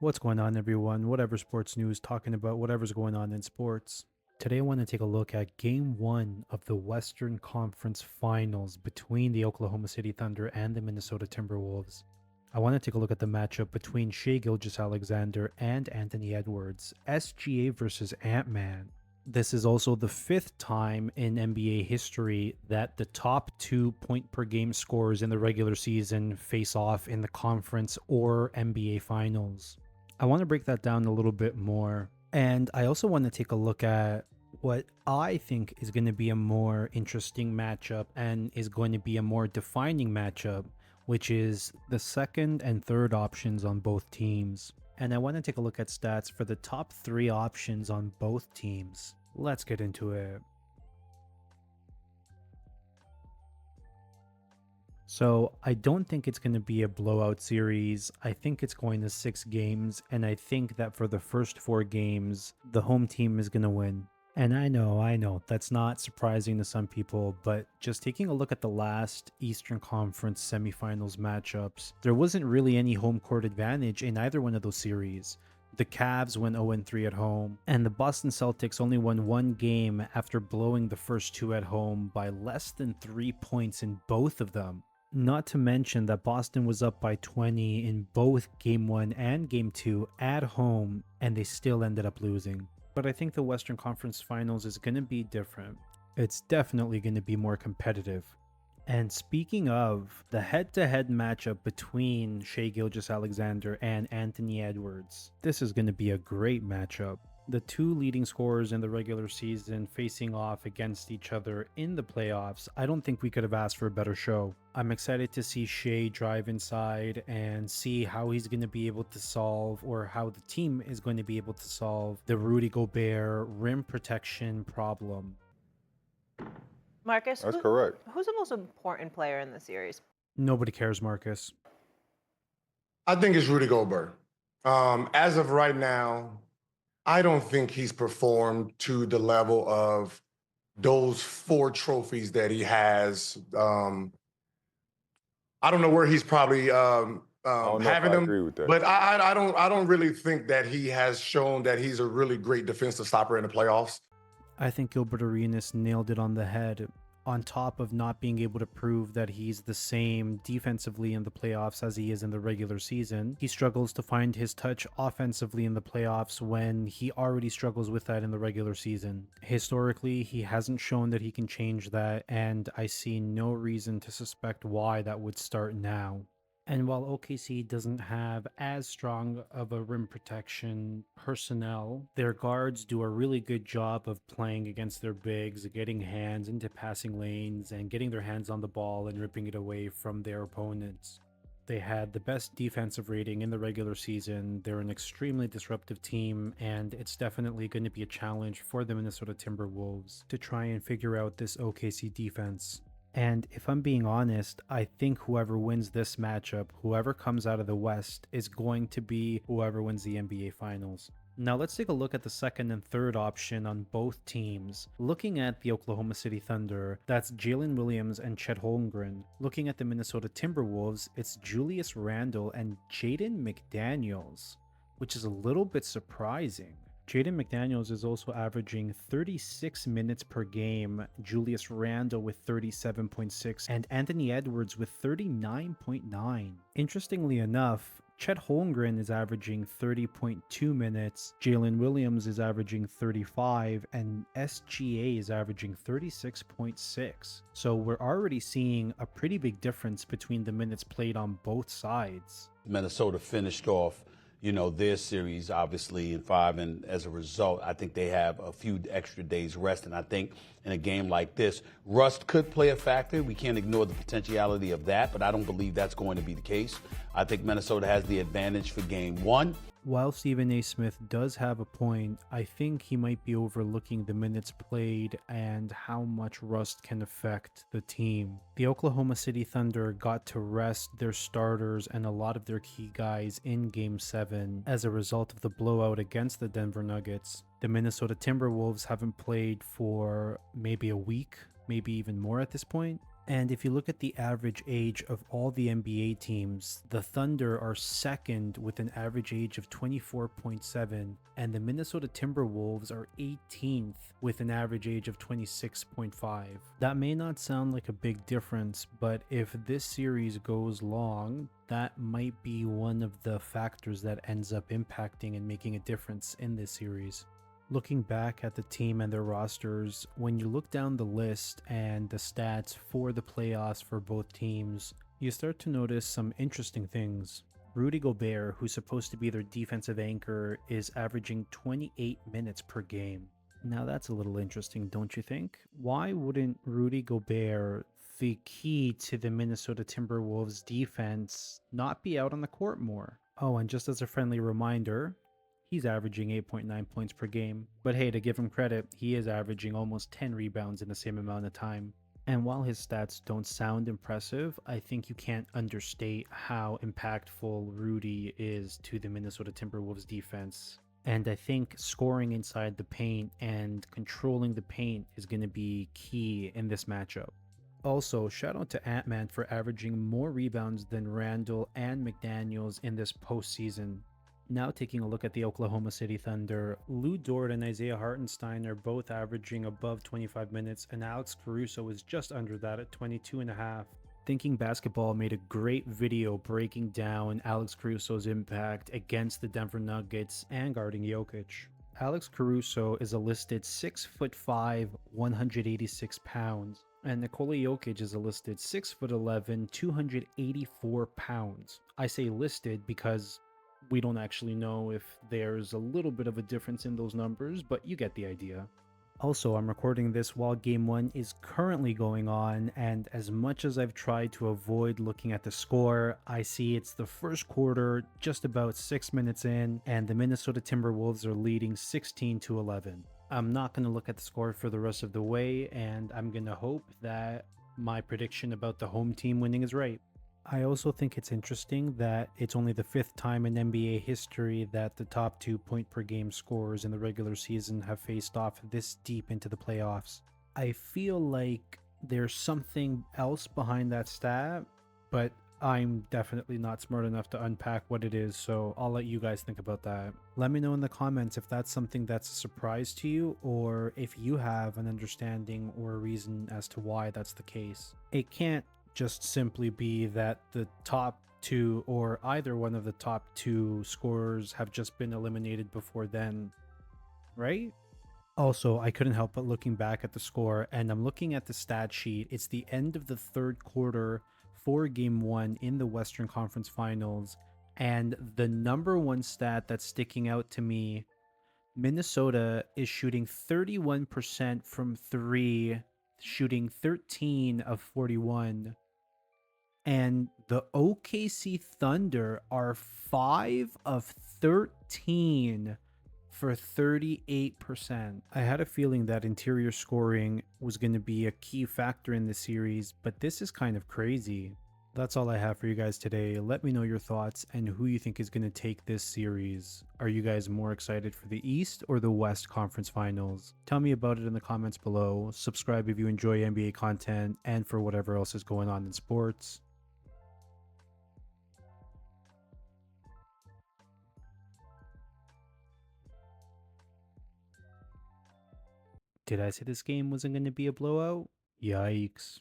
What's going on, everyone? Whatever sports news, talking about whatever's going on in sports. Today, I want to take a look at Game 1 of the Western Conference Finals between the Oklahoma City Thunder and the Minnesota Timberwolves. I want to take a look at the matchup between Shai Gilgeous-Alexander and Anthony Edwards, SGA versus Ant-Man. This is also the fifth time in NBA history that the top 2 point per game scorers in the regular season face off in the conference or NBA finals. I want to break that down a little bit more. And I also want to take a look at what I think is going to be a more interesting matchup and is going to be a more defining matchup, which is the second and third options on both teams. And I want to take a look at stats for the top 3 options on both teams. Let's get into it. So I don't think it's going to be a blowout series. I think it's going to 6 games, and I think that for the first 4 games, the home team is going to win. And I know, that's not surprising to some people, but just taking a look at the last Eastern Conference semifinals matchups, there wasn't really any home court advantage in either one of those series. The Cavs went 0-3 at home, and the Boston Celtics only won 1 game after blowing the first 2 at home by less than 3 points in both of them. Not to mention that Boston was up by 20 in both Game 1 and Game 2 at home, and they still ended up losing. But I think the Western Conference Finals is going to be different. It's definitely going to be more competitive. And speaking of, the head-to-head matchup between Shai Gilgeous-Alexander and Anthony Edwards, this is going to be a great matchup. The 2 leading scorers in the regular season facing off against each other in the playoffs, I don't think we could have asked for a better show. I'm excited to see Shai drive inside and see how he's going to be able to solve, or how the team is going to be able to solve, the Rudy Gobert rim protection problem. Marcus, That's correct. who's the most important player in the series? Nobody cares, Marcus. I think it's Rudy Gobert. As of right now, I don't think he's performed to the level of those 4 trophies that he has. I don't know where he's probably don't know if having I them, agree with that. but I don't really think that he has shown that he's a really great defensive stopper in the playoffs. I think Gilbert Arenas nailed it on the head. On top of not being able to prove that he's the same defensively in the playoffs as he is in the regular season, he struggles to find his touch offensively in the playoffs when he already struggles with that in the regular season. Historically, he hasn't shown that he can change that, and I see no reason to suspect why that would start now. And while OKC doesn't have as strong of a rim protection personnel, their guards do a really good job of playing against their bigs, getting hands into passing lanes, and getting their hands on the ball and ripping it away from their opponents. They had the best defensive rating in the regular season. They're an extremely disruptive team, and it's definitely going to be a challenge for the Minnesota Timberwolves to try and figure out this OKC defense. And if I'm being honest, I think whoever wins this matchup, whoever comes out of the West, is going to be whoever wins the NBA Finals. Now let's take a look at the second and third option on both teams. Looking at the Oklahoma City Thunder, that's Jalen Williams and Chet Holmgren. Looking at the Minnesota Timberwolves, it's Julius Randle and Jaden McDaniels, which is a little bit surprising. Jaden McDaniels is also averaging 36 minutes per game, Julius Randle with 37.6, and Anthony Edwards with 39.9. Interestingly enough, Chet Holmgren is averaging 30.2 minutes, Jalen Williams is averaging 35, and SGA is averaging 36.6. So we're already seeing a pretty big difference between the minutes played on both sides. Minnesota finished off their series obviously in 5, and as a result, I think they have a few extra days rest. And I think in a game like this, rust could play a factor. We can't ignore the potentiality of that, but I don't believe that's going to be the case. I think Minnesota has the advantage for game 1. While Stephen A. Smith does have a point, I think he might be overlooking the minutes played and how much rust can affect the team. The Oklahoma City Thunder got to rest their starters and a lot of their key guys in Game 7 as a result of the blowout against the Denver Nuggets. The Minnesota Timberwolves haven't played for maybe a week, maybe even more at this point. And if you look at the average age of all the NBA teams, the Thunder are second with an average age of 24.7, and the Minnesota Timberwolves are 18th with an average age of 26.5. That may not sound like a big difference, but if this series goes long, that might be one of the factors that ends up impacting and making a difference in this series. Looking back at the team and their rosters, when you look down the list and the stats for the playoffs for both teams, you start to notice some interesting things. Rudy Gobert, who's supposed to be their defensive anchor, is averaging 28 minutes per game. Now that's a little interesting, don't you think? Why wouldn't Rudy Gobert, the key to the Minnesota Timberwolves defense, not be out on the court more? Oh, and just as a friendly reminder, he's averaging 8.9 points per game. But hey, to give him credit, he is averaging almost 10 rebounds in the same amount of time. And while his stats don't sound impressive, I think you can't understate how impactful Rudy is to the Minnesota Timberwolves defense. And I think scoring inside the paint and controlling the paint is going to be key in this matchup. Also, shout out to Ant-Man for averaging more rebounds than Randall and McDaniels in this postseason. Now taking a look at the Oklahoma City Thunder, Lou Dort and Isaiah Hartenstein are both averaging above 25 minutes, and Alex Caruso is just under that at 22.5. Thinking Basketball made a great video breaking down Alex Caruso's impact against the Denver Nuggets and guarding Jokic. Alex Caruso is a listed 6'5", 186 pounds, and Nikola Jokic is a listed 6'11", 284 pounds. I say listed because we don't actually know if there's a little bit of a difference in those numbers, but you get the idea. Also, I'm recording this while Game 1 is currently going on, and as much as I've tried to avoid looking at the score, I see it's the first quarter, just about 6 minutes in, and the Minnesota Timberwolves are leading 16-11. I'm not going to look at the score for the rest of the way, and I'm going to hope that my prediction about the home team winning is right. I also think it's interesting that it's only the 5th time in NBA history that the top 2 point per game scorers in the regular season have faced off this deep into the playoffs. I feel like there's something else behind that stat, but I'm definitely not smart enough to unpack what it is, so I'll let you guys think about that. Let me know in the comments if that's something that's a surprise to you, or if you have an understanding or a reason as to why that's the case. It can't just simply be that the top 2 or either one of the top 2 scorers have just been eliminated before then, right? Also, I couldn't help but looking back at the score, and I'm looking at the stat sheet. It's the end of the 3rd quarter for Game 1 in the Western Conference Finals, and the number one stat that's sticking out to me, Minnesota is shooting 31% from 3, shooting 13 of 41. And the OKC Thunder are 5 of 13 for 38%. I had a feeling that interior scoring was going to be a key factor in the series, but this is kind of crazy. That's all I have for you guys today. Let me know your thoughts and who you think is going to take this series. Are you guys more excited for the East or the West Conference Finals? Tell me about it in the comments below. Subscribe if you enjoy NBA content and for whatever else is going on in sports. Did I say this game wasn't going to be a blowout? Yikes.